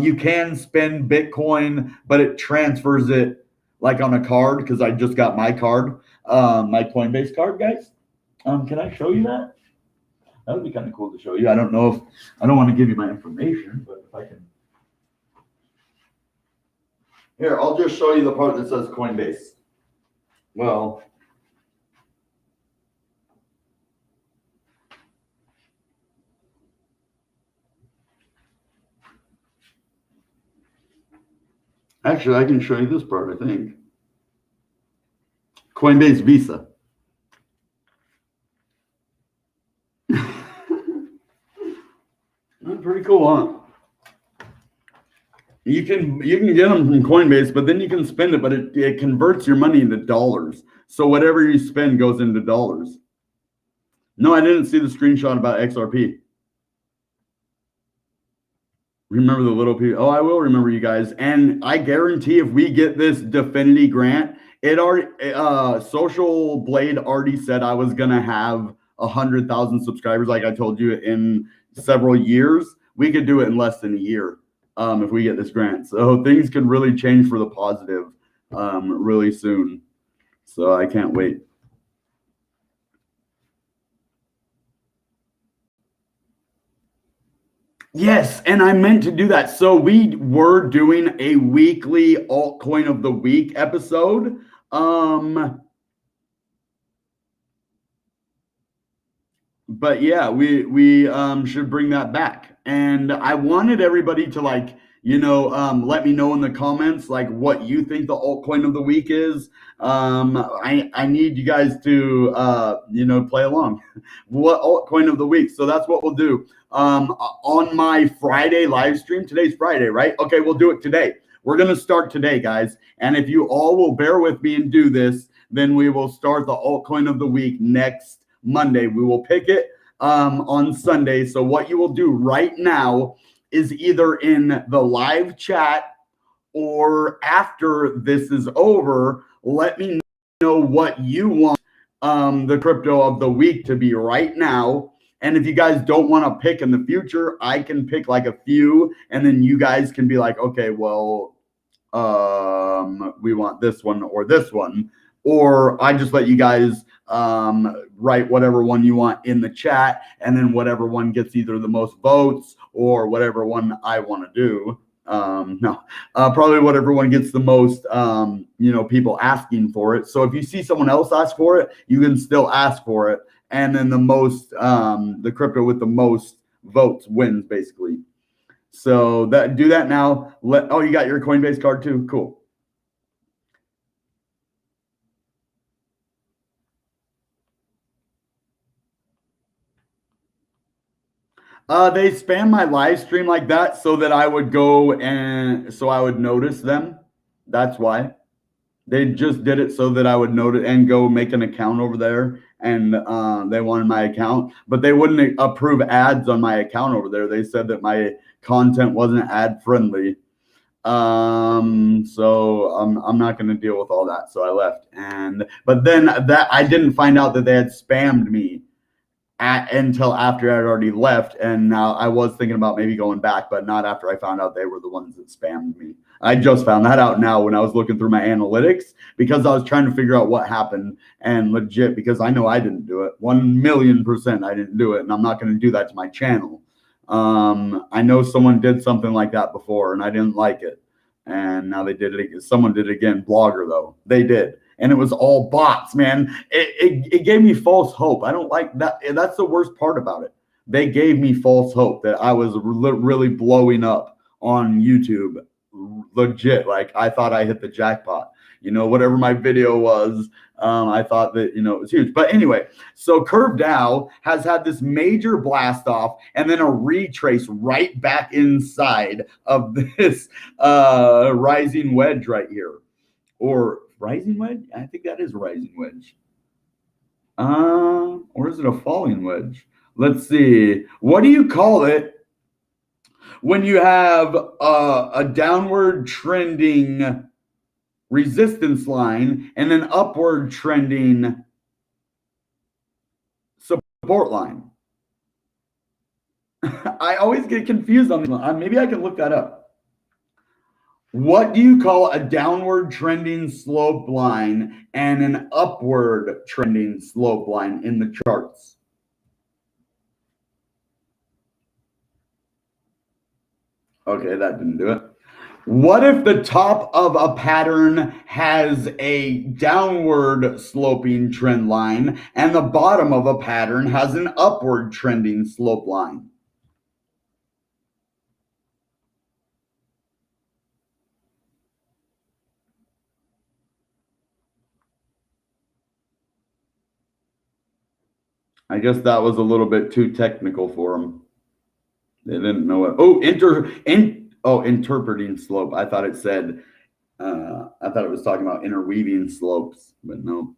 You can spend Bitcoin, but it transfers it like on a card, because I just got my card, my Coinbase card, guys. Can I show you that? That would be kind of cool to show you. I don't know if, I don't want to give you my information, but if I can. Here, I'll just show you the part that says Coinbase. Well, actually, I can show you this part, I think. Coinbase Visa. That's pretty cool, huh? You can get them from Coinbase, but then you can spend it, but it converts your money into dollars. So whatever you spend goes into dollars. No, I didn't see the screenshot about XRP. Remember the little people. Oh, I will remember you guys. And I guarantee if we get this Definity grant, it already Social Blade already said I was gonna have 100,000 subscribers, like I told you, in several years. We could do it in less than a year if we get this grant. So things could really change for the positive really soon. So I can't wait. Yes, and I meant to do that. So we were doing a weekly altcoin of the week episode. But yeah, we should bring that back. And I wanted everybody to like, let me know in the comments like what you think the altcoin of the week is. I need you guys to play along. What altcoin of the week? So that's what we'll do. On my Friday live stream. Today's Friday, right? Okay, we'll do it today. We're gonna start today, guys. And if you all will bear with me and do this, then we will start the altcoin of the week next Monday. We will pick it on Sunday. So what you will do right now is either in the live chat or after this is over, let me know what you want the crypto of the week to be right now. And if you guys don't want to pick in the future, I can pick like a few, and then you guys can be like, okay, well, we want this one or this one. Or I just let you guys write whatever one you want in the chat, and then whatever one gets either the most votes or whatever one I want to do. Probably whatever one gets the most, people asking for it. So if you see someone else ask for it, you can still ask for it. And then the crypto with the most votes wins, basically. So do that now. You got your Coinbase card too? Cool. They spam my live stream like that so that I would go and so I would notice them. That's why. They just did it so that I would notice and go make an account over there, and they wanted my account, but they wouldn't approve ads on my account over there. They said that my content wasn't ad friendly. So I'm not going to deal with all that. So I left, but then that I didn't find out that they had spammed me until after I'd already left, and now I was thinking about maybe going back, but not after I found out they were the ones that spammed me. I just found that out now when I was looking through my analytics, because I was trying to figure out what happened, and legit, because I know I didn't do it. 1,000,000% I didn't do it, and I'm not going to do that to my channel. I know someone did something like that before, and I didn't like it, and now they did it. Someone did it again. Blogger though, they did. And it was all bots, man. It gave me false hope. I don't like that. That's the worst part about it. They gave me false hope that I was really blowing up on YouTube. Legit. Like I thought I hit the jackpot. Whatever my video was, I thought that, it was huge. But anyway, so CurveDao has had this major blast off and then a retrace right back inside of this rising wedge right here. Or rising wedge? I think that is a rising wedge. Or is it a falling wedge? Let's see. What do you call it when you have a downward trending resistance line and an upward trending support line? I always get confused on this one. Maybe I can look that up. What do you call a downward trending slope line and an upward trending slope line in the charts? Okay, that didn't do it. What if the top of a pattern has a downward sloping trend line and the bottom of a pattern has an upward trending slope line? I guess that was a little bit too technical for them. They didn't know it. Interpreting slope. I thought it said, I thought it was talking about interweaving slopes, but no.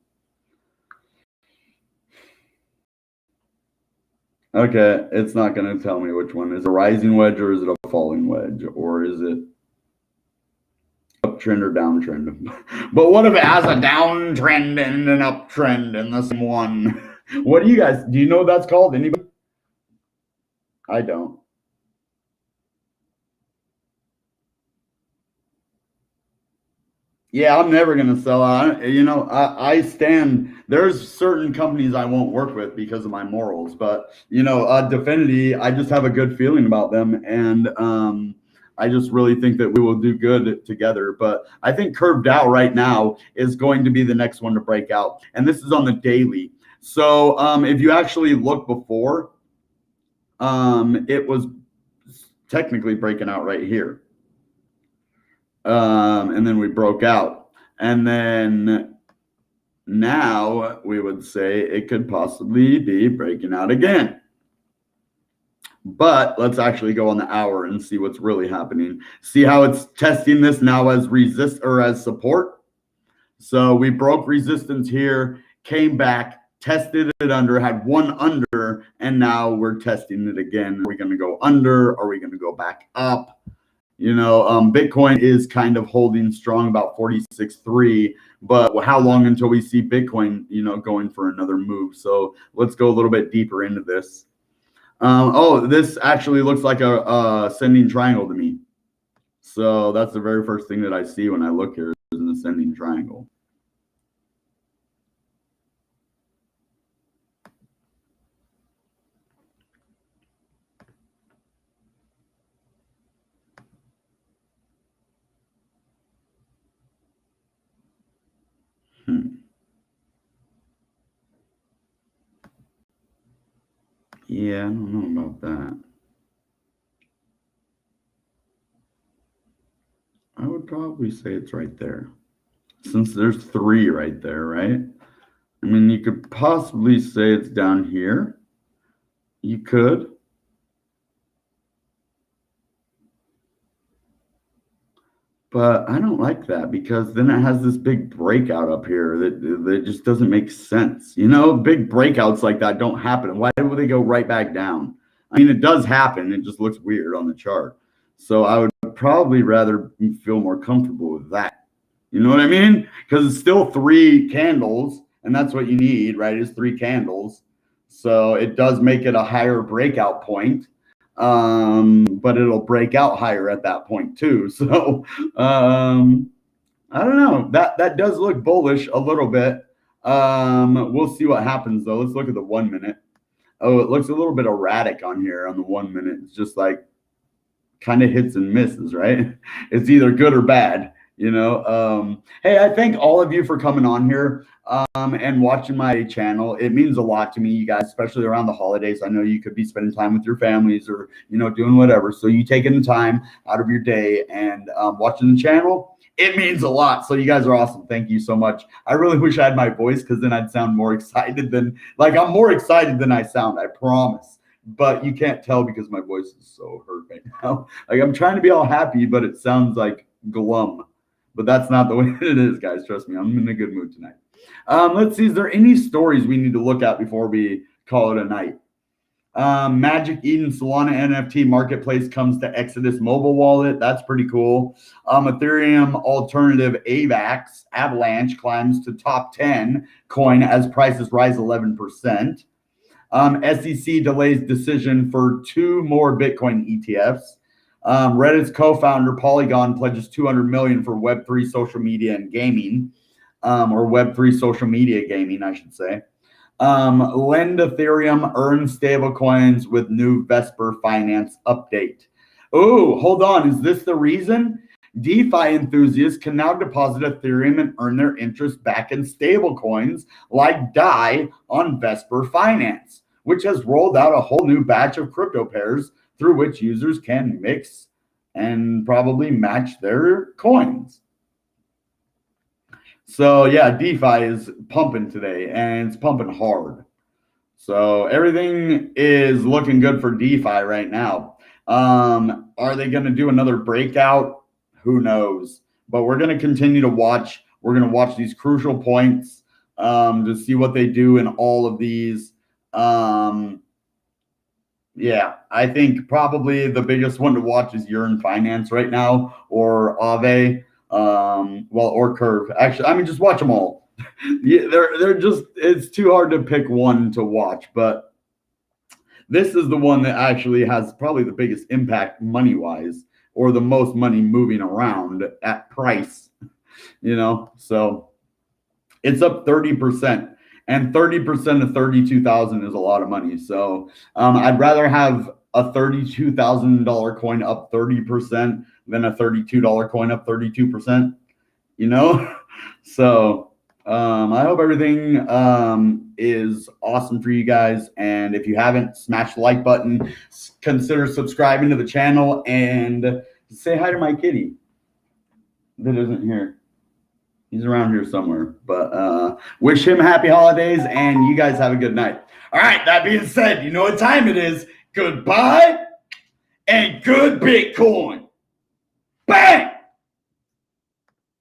Okay, it's not going to tell me which one. Is it a rising wedge or is it a falling wedge? Or is it uptrend or downtrend? But what if it has a downtrend and an uptrend in the same one? What do you guys, do you know what that's called? Anybody? I don't. Yeah, I'm never gonna sell out. I stand. There's certain companies I won't work with because of my morals, but Definity, I just have a good feeling about them, and I just really think that we will do good together. But I think CurveDao right now is going to be the next one to break out, and this is on the daily. So if you actually look before, it was technically breaking out right here. And then we broke out. And then now we would say it could possibly be breaking out again. But let's actually go on the hour and see what's really happening. See how it's testing this now as resist or as support. So we broke resistance here, came back, tested it under, had one under, and now we're testing it again. Are we going to go under? Are we going to go back up? Bitcoin is kind of holding strong, about 46.3, but how long until we see Bitcoin, going for another move? So let's go a little bit deeper into this. This actually looks like a ascending triangle to me. So that's the very first thing that I see when I look here is an ascending triangle. Yeah, I don't know about that. I would probably say it's right there. Since there's 3 right there, right? I mean, you could possibly say it's down here. You could. But I don't like that because then it has this big breakout up here that just doesn't make sense. Big breakouts like that don't happen. Why would they go right back down? I mean, it does happen. It just looks weird on the chart. So I would probably rather feel more comfortable with that. You know what I mean? Because it's still 3 candles, and that's what you need, right? Is 3 candles. So it does make it a higher breakout point. But it'll break out higher at that point too. So I don't know. That does look bullish a little bit. We'll see what happens though. Let's look at the 1 minute. Oh, it looks a little bit erratic on here on the 1 minute. It's just like kind of hits and misses, right? It's either good or bad. Hey, I thank all of you for coming on here and watching my channel. It means a lot to me, you guys, especially around the holidays. I know you could be spending time with your families or doing whatever, so you taking the time out of your day and watching the channel, it means a lot. So you guys are awesome. Thank you so much. I really wish I had my voice because then I'd sound more excited than I'm more excited than I sound, I promise. But you can't tell because my voice is so hurt right now. I'm trying to be all happy, but it sounds like glum. But that's not the way it is, guys. Trust me, I'm in a good mood tonight. Let's see. Is there any stories we need to look at before we call it a night? Magic Eden Solana NFT marketplace comes to Exodus mobile wallet. That's pretty cool. Ethereum alternative Avalanche climbs to top 10 coin as prices rise 11%. SEC delays decision for 2 more Bitcoin ETFs. Reddit's co-founder Polygon pledges $200 million for Web3 social media and gaming, or Web3 social media gaming, I should say. Lend Ethereum earns stablecoins with new Vesper Finance update. Oh, hold on. Is this the reason? DeFi enthusiasts can now deposit Ethereum and earn their interest back in stablecoins like DAI on Vesper Finance, which has rolled out a whole new batch of crypto pairs through which users can mix and probably match their coins. So yeah, DeFi is pumping today, and it's pumping hard. So everything is looking good for DeFi right now. Are they going to do another breakout? Who knows? But we're going to continue to watch. We're going to watch these crucial points to see what they do in all of these. Yeah, I think probably the biggest one to watch is Yearn Finance right now, or Aave, or Curve. Actually, I mean, just watch them all. Yeah, they're just, it's too hard to pick one to watch, but this is the one that actually has probably the biggest impact money wise, or the most money moving around at price, so it's up 30%, and 30% of 32,000 is a lot of money. So I'd rather have a $32,000 coin up 30% than a $32 coin up 32%, So I hope everything is awesome for you guys. And if you haven't, smash the like button, consider subscribing to the channel, and say hi to my kitty that isn't here. He's around here somewhere, but wish him happy holidays, and you guys have a good night. All right, that being said, you know what time it is. Goodbye and good Bitcoin. Bang!